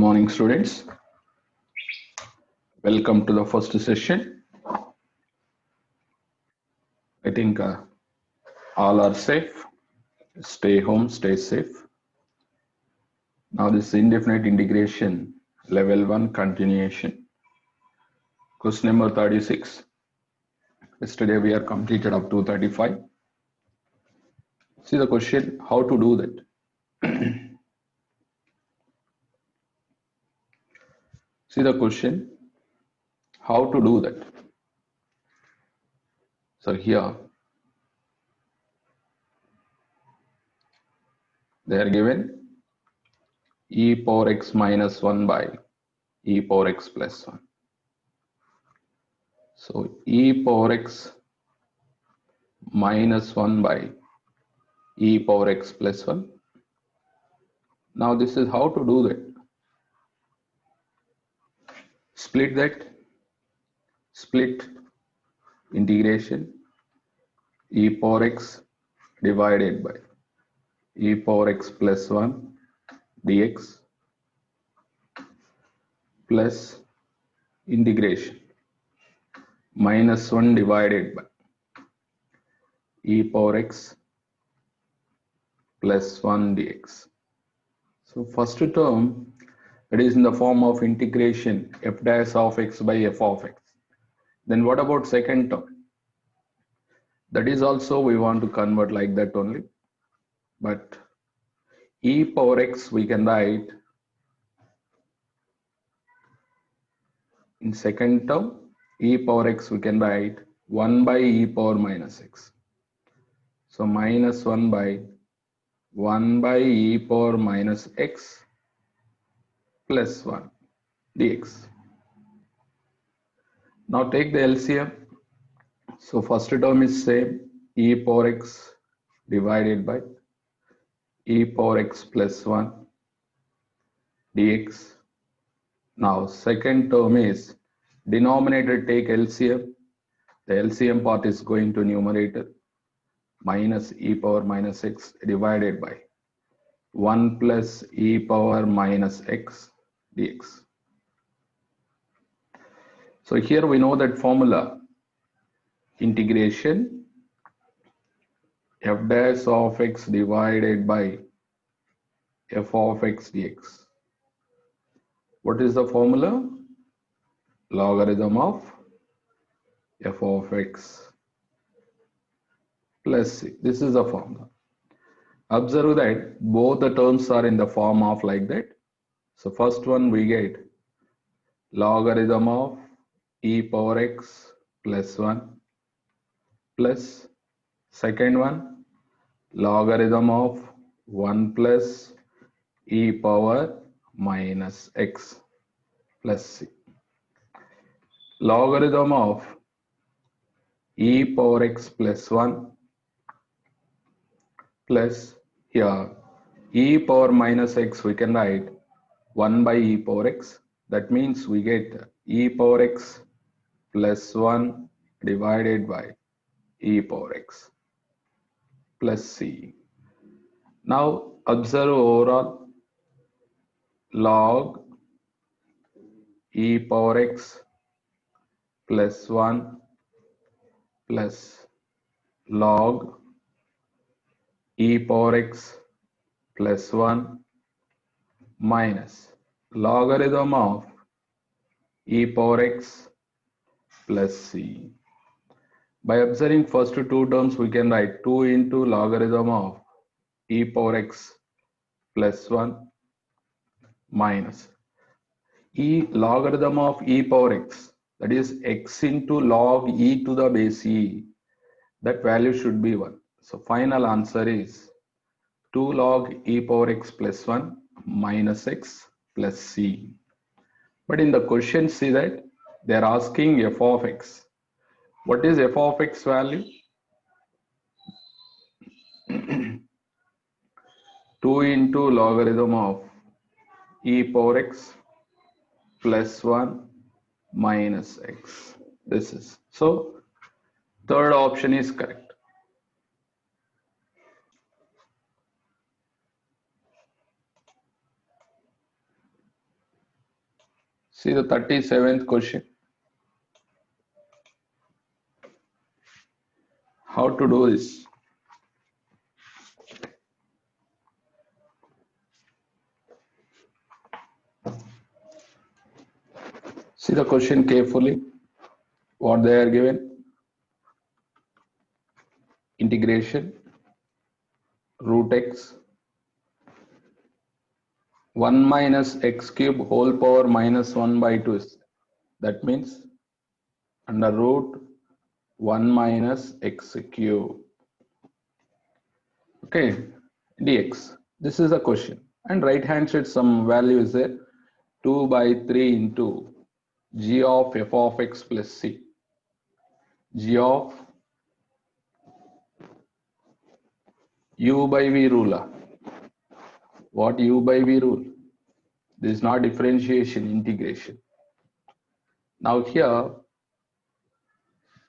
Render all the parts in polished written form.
morning, students. Welcome to the first session. I think all are safe. Stay home, stay safe. Now, this indefinite integration, level 1 continuation. Question number 36. Yesterday we are completed up to 35. See the question, how to do that? See the question, how to do that? So here, they are given e power x minus 1 by e power x plus 1. So e power x minus 1 by e power x plus 1. Now this is how to do that. Split integration e power x divided by e power x plus 1 dx plus integration minus 1 divided by e power x plus 1 dx. So first term, it is in the form of integration f dash of x by f of x. Then what about second term? That is also we want to convert like that only. But e power x we can write in second term, e power x we can write 1 by e power minus x. So minus 1 by e power minus x plus 1 dx. Now take the LCM. So first term is same, e power x divided by e power x plus 1 dx. Now second term is denominator, take LCM. The LCM part is going to numerator, minus e power minus x divided by 1 plus e power minus x dx. So here we know that formula, integration f dash of x divided by f of x dx. What is the formula? Logarithm of f of x plus c. This is the formula. Observe that both the terms are in the form of like that. So first one we get logarithm of e power x plus 1 plus second one logarithm of 1 plus e power minus x plus c. Logarithm of e power x plus 1 plus here e power minus x we can write 1 by e power x. That means we get e power x plus 1 divided by e power x plus c. Now observe overall log e power x plus 1 plus log e power x plus 1 minus logarithm of e power x plus c. By observing first two terms, we can write 2 into logarithm of e power x plus 1 minus logarithm of e power x, that is x into log e to the base e. That value should be 1. So final answer is 2 log e power x plus 1 minus x plus c. But in the question, see that they are asking f of x. What is f of x value? 2 into logarithm of e power x plus 1 minus x. This is. So third option is correct. See the 37th question. How to do this? See the question carefully. What they are given? Integration, root x, 1 minus x cube whole power minus 1 by 2 is, that means under root 1 minus x cube. Okay, dx. This is a question. And right hand side some value is there, 2 by 3 into g of f of x plus c. G of u by v rule. What u by v rule? This is not differentiation, integration. Now here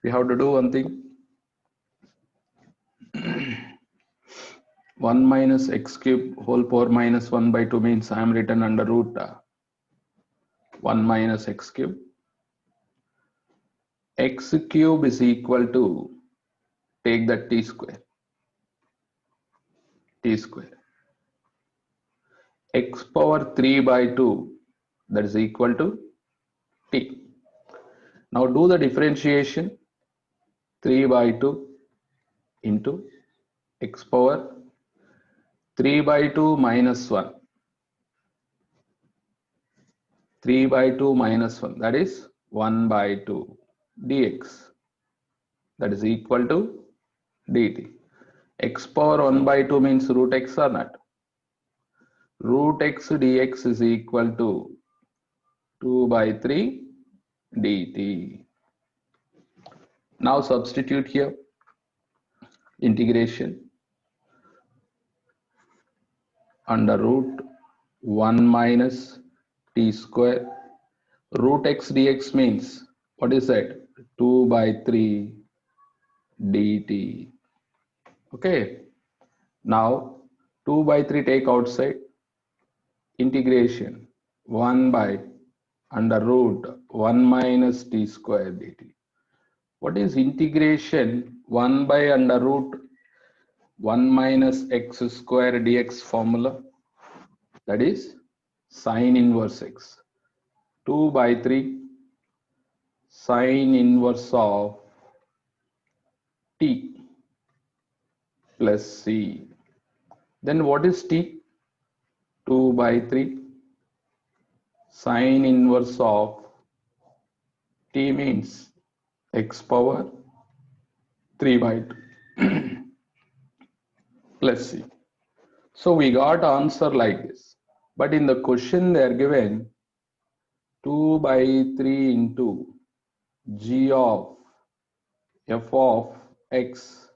we have to do one thing. 1 minus x cube whole power minus 1 by 2 means I am written under root 1 minus x cube. X cube is equal to, take that t square. T square. X power 3 by 2, that is equal to t. Now do the differentiation. 3 by 2 into x power 3 by 2 minus 1. 3 by 2 minus 1, that is 1 by 2 dx, that is equal to dt. X power 1 by 2 means root x or not? Root x dx is equal to 2 by 3 dt. Now substitute here. Integration under root 1 minus t square. Root x dx means, what is that? 2 by 3 dt. Okay. Now 2 by 3 take outside. Integration 1 by under root 1 minus t square dt. What is integration 1 by under root 1 minus x square dx formula? That is sine inverse x. 2 by 3 sine inverse of t plus c. Then what is t? 2 by 3 sine inverse of t means x power 3 by 2 plus c. So we got answer like this. But in the question they are given 2 by 3 into g of f of x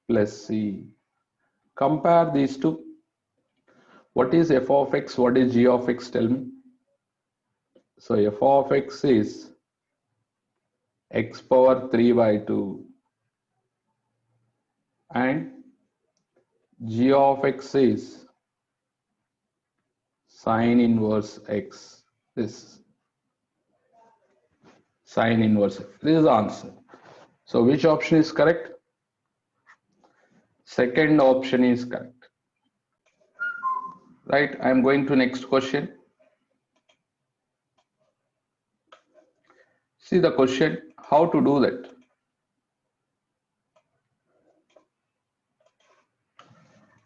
plus c. Compare these two. What is f of x? What is g of x? Tell me. So f of x is x power 3 by 2 and g of x is sine inverse x. This sine inverse x. This is the answer. So which option is correct? Second option is correct. Right, I am going to next question. See the question, how to do that?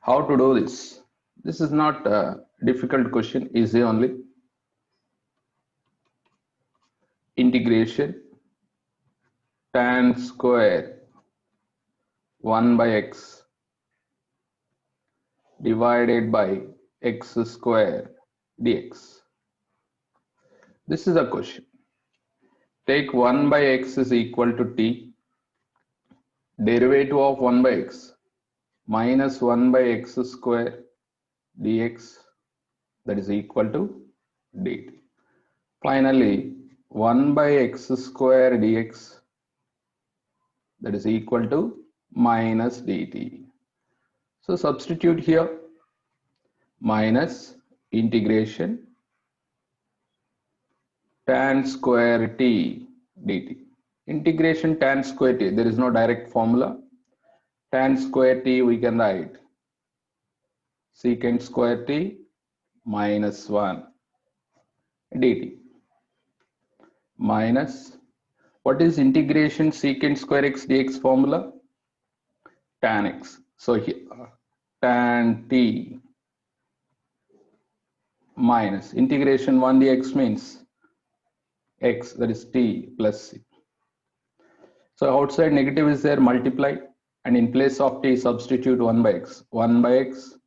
How to do this? This is not a difficult question, easy only. Integration tan square 1 by x divided by x square dx. This is a question. Take 1 by x is equal to t. Derivative of 1 by x minus 1 by x square dx, that is equal to dt. Finally 1 by x square dx, that is equal to minus dt. So substitute here, minus integration tan square t dt. Integration tan square t, there is no direct formula. Tan square t we can write secant square t minus 1 dt minus, what is integration secant square x dx formula? Tan x. So here tan t minus integration 1 dx means x, that is t plus c. So outside negative is there, multiply, and in place of t substitute 1 by x. 1 by x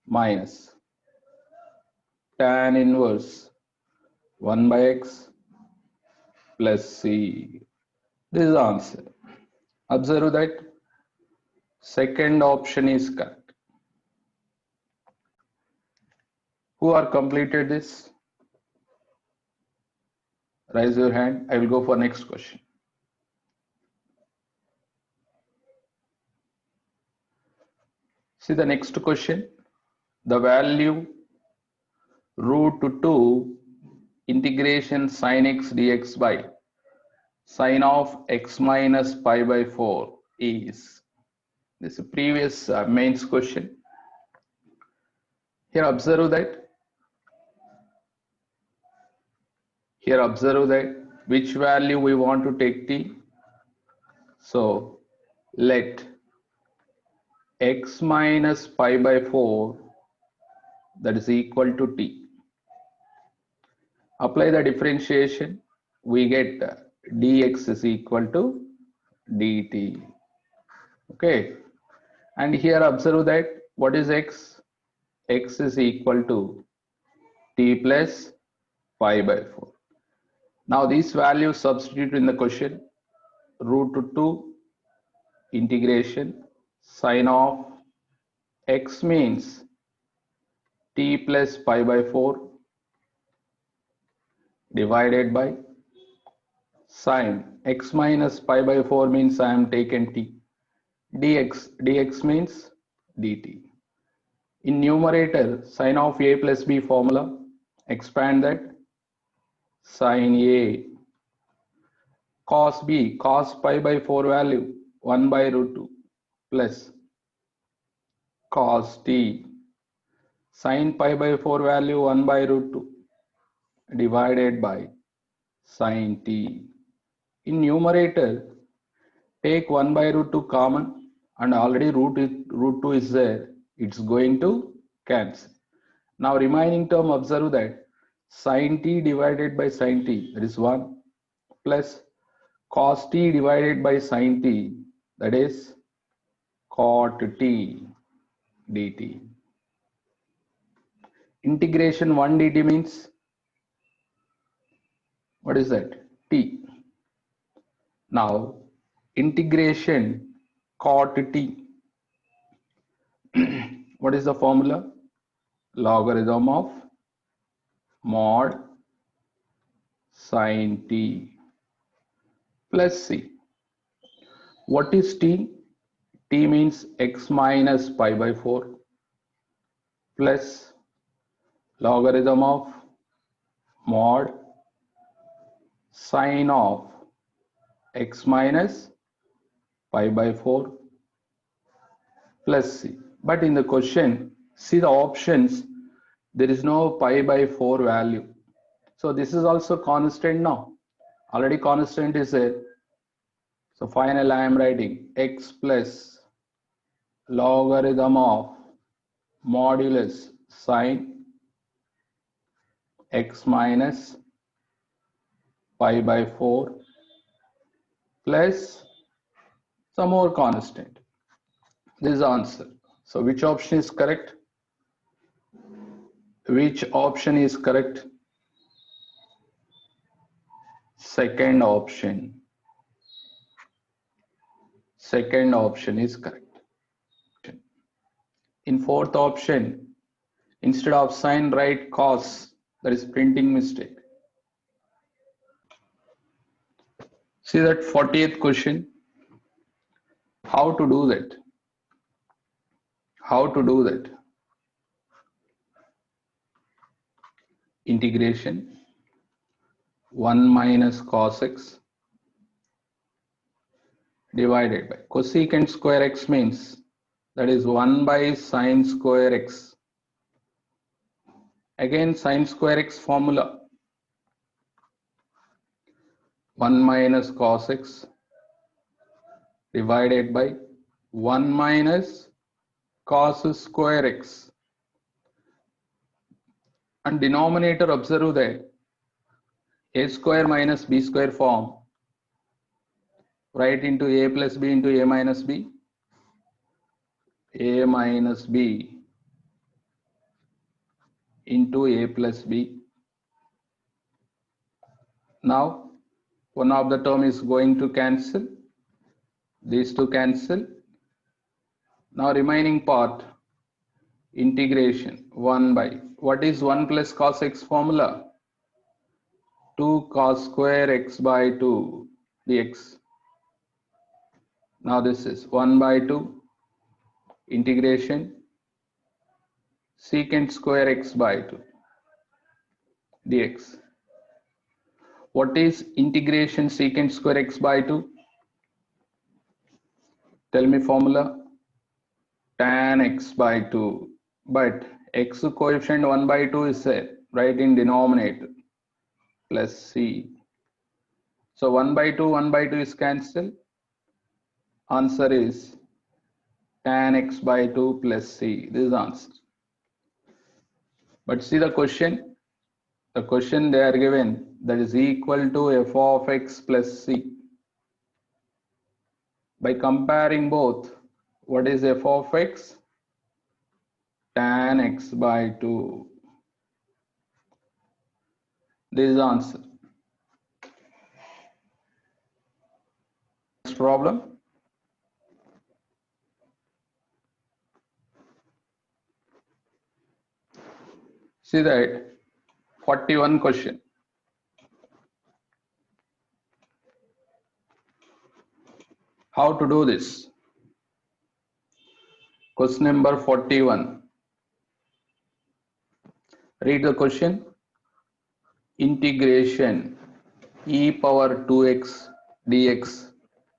minus tan inverse 1 by x plus c. This is the answer. Observe that second option is correct. Who are completed this? Raise your hand. I will go for next question. See the next question. The value root 2 integration sin x dx by sin of x minus pi by 4 is, this is previous mains question. Here observe that which value we want to take t. So let x minus pi by 4, that is equal to t. Apply the differentiation, we get dx is equal to dt. Okay, and here observe that what is x? X is equal to t plus pi by 4. Now these values substitute in the question. Root 2 integration sin of x means t plus pi by 4 divided by sin x minus pi by 4 means I am taken t, dx means dt. In numerator, sin of a plus b formula, expand that, sin a cos b, cos pi by 4 value 1 by root 2 plus cos t sin pi by 4 value 1 by root 2 divided by sin t. In numerator, take 1 by root 2 common, and already root 2 is there, it's going to cancel. Now remaining term, observe that sin t divided by sin t, that is 1, plus cos t divided by sin t, that is cot t dt. Integration 1 dt means, what is that? T. Now integration cot t, what is the formula? Logarithm of mod sin t plus c. What is t? T means x minus pi by 4 plus logarithm of mod sin of x minus pi by 4 plus c. But in the question, see the options, there is no pi by 4 value. So this is also constant now. Already constant is there. So finally I am writing x plus logarithm of modulus sin x minus pi by 4 plus some more constant. This is the answer. So which option is correct? Which option is correct? Second option. Second option is correct. In fourth option, instead of sin, write cos. That is printing mistake. See that 40th question. How to do that? How to do that? Integration 1 minus cos x divided by cosecant square x means that is 1 by sine square x. Again sine square x formula 1 minus cos x divided by 1 minus cos square x, and denominator observe that a square minus b square form, write into a plus b into a minus b, a minus b into a plus b. Now one of the term is going to cancel, these two cancel. Now remaining part integration 1 by, what is 1 plus cos x formula? 2 cos square x by 2 dx. Now this is 1 by 2 integration secant square x by 2 dx. What is integration secant square x by 2? Tell me formula. Tan x by 2, but x coefficient 1 by 2 is there, right in denominator, plus c. So 1 by 2 is cancelled. Answer is tan x by 2 plus c. This is the answer. But see the question. The question they are given, that is equal to f of x plus c. By comparing both, what is f of x? Tan x by 2. This is the answer. Next problem. See that 41 question. How to do this? Question number 41. Read the question. Integration e power 2x dx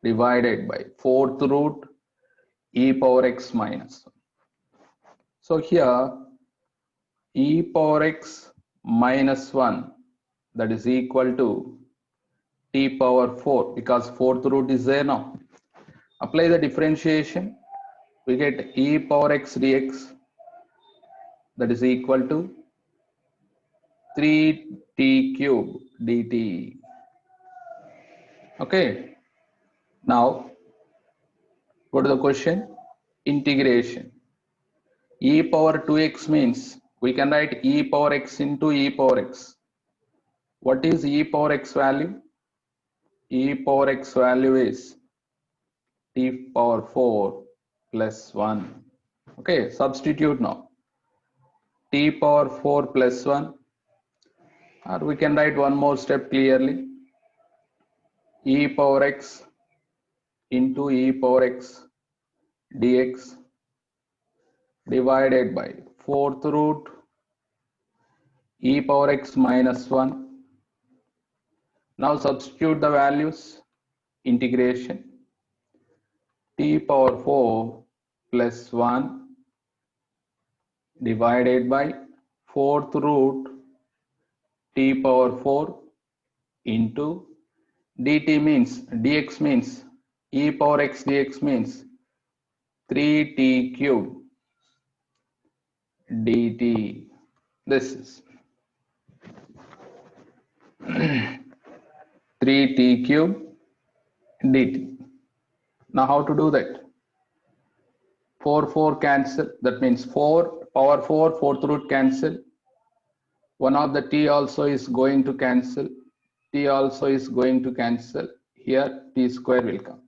divided by 4th root e power x minus 1. So here e power x minus 1, that is equal to t power 4, because 4th root is there now. Apply the differentiation, we get e power x dx, that is equal to 3t cube dt. Okay, now go to the question. Integration e power 2x means we can write e power x into e power x. What is e power x value? E power x value is t power 4 plus 1. Okay, substitute now. T power 4 plus 1, or we can write one more step clearly. E power x into e power x dx divided by 4th root e power x minus 1. Now substitute the values. Integration t power 4 plus 1 divided by 4th root t power 4 into dt means, dx means, e power x dx means 3t cube dt. This is 3t cube dt. Now how to do that? 4 cancel, that means 4 power 4 4th root cancel. One of the t also is going to cancel, t also is going to cancel. Here t square will come.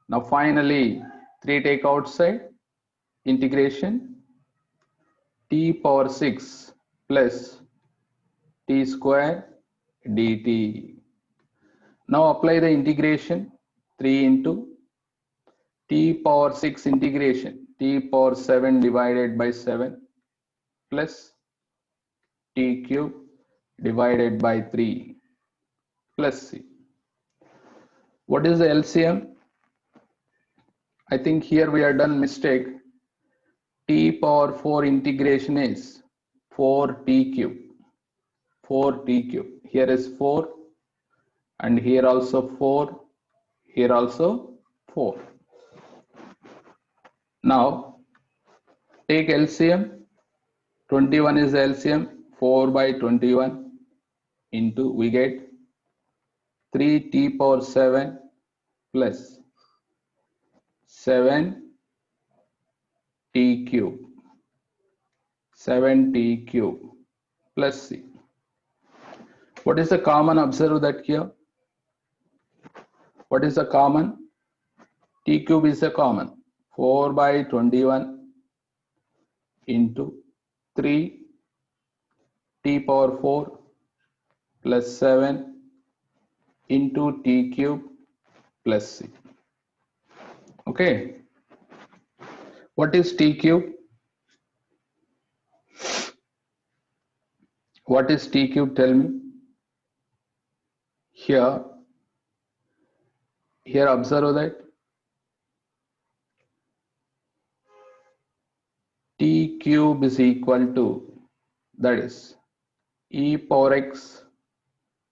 Now finally 3 take outside. Integration t power 6 plus t square dt. Now apply the integration. 3 into t power 6 integration t power 7 divided by 7 plus t cube divided by 3 plus c. What is the LCM? I think here we are done mistake. T power 4 integration is 4t cube. 4t cube. Here is 4 and here also 4. Here also 4. Now take LCM. 21 is the LCM. 4 by 21 into we get 3t power 7 plus 7t cube. 7t cube plus c. What is the common? Observe that here. What is the common? T cube is a common. 4 by 21 into 3 t power 4 plus 7 into t cube plus c. Okay. What is t cube? What is t cube? Tell me. Here observe that t cube is equal to, that is e power x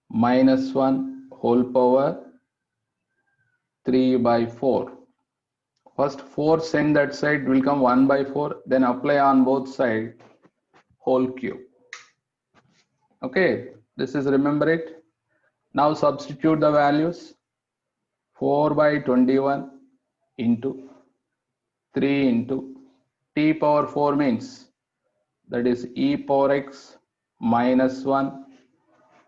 minus 1 whole power 3 by 4. First 4 send that side, will come 1 by 4, then apply on both sides whole cube. Okay, this is, remember it. Now substitute the values. 4 by 21 into 3 into t power 4 means, that is e power x minus 1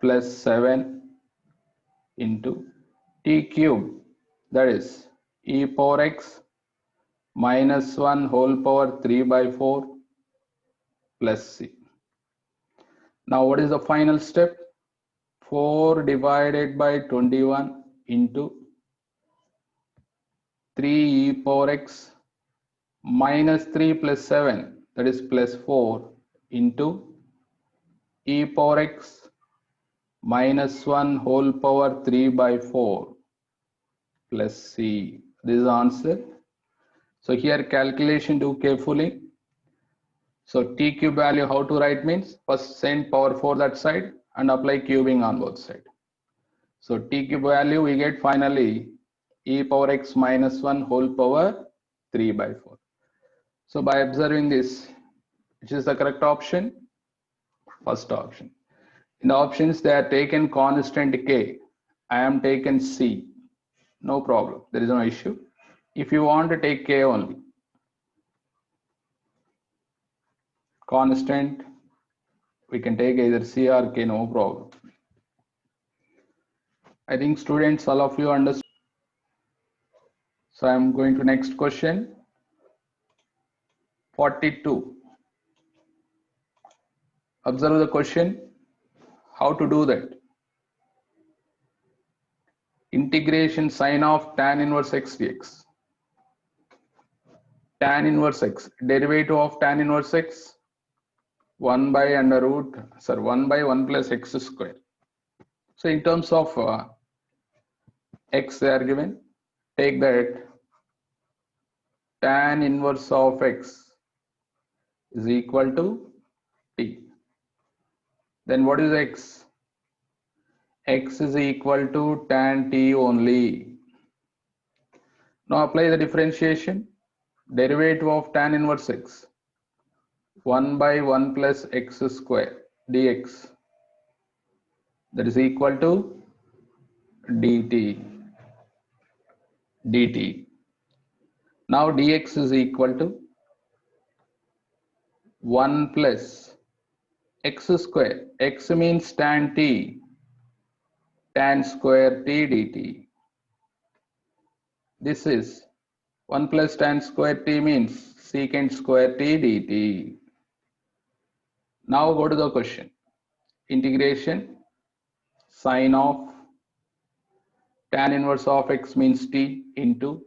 plus 7 into t cube, that is e power x minus 1 whole power 3 by 4 plus c. Now what is the final step? 4 divided by 21 into 3 e power x minus 3 plus 7, that is plus 4 into e power x minus 1 whole power 3 by 4 plus c. This is the answer. So here calculation do carefully. So t cube value how to write means, first send power 4 that side and apply cubing on both sides. So t cube value we get finally e power x minus 1 whole power 3 by 4. So by observing this, which is the correct option? First option. In the options they are taken constant k. I am taken c. No problem. There is no issue. If you want to take k only, constant, we can take either c or k, no problem. I think students, all of you understand. So I am going to next question. 42. Observe the question. How to do that? Integration sine of tan inverse x dx. Tan inverse x, derivative of tan inverse x, 1 by 1 plus x square. So in terms of x they are given, take that tan inverse of x is equal to t. Then what is x? X is equal to tan t only. Now apply the differentiation. Derivative of tan inverse x, 1 by 1 plus x square dx, that is equal to dt. Now dx is equal to 1 plus x square. X means tan t, tan square t dt. This is 1 plus tan square t means secant square t dt. Now go to the question. Integration sine of tan inverse of x means t into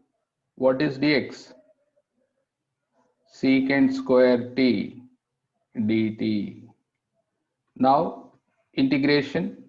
what is dx? Secant square t dt. Now integration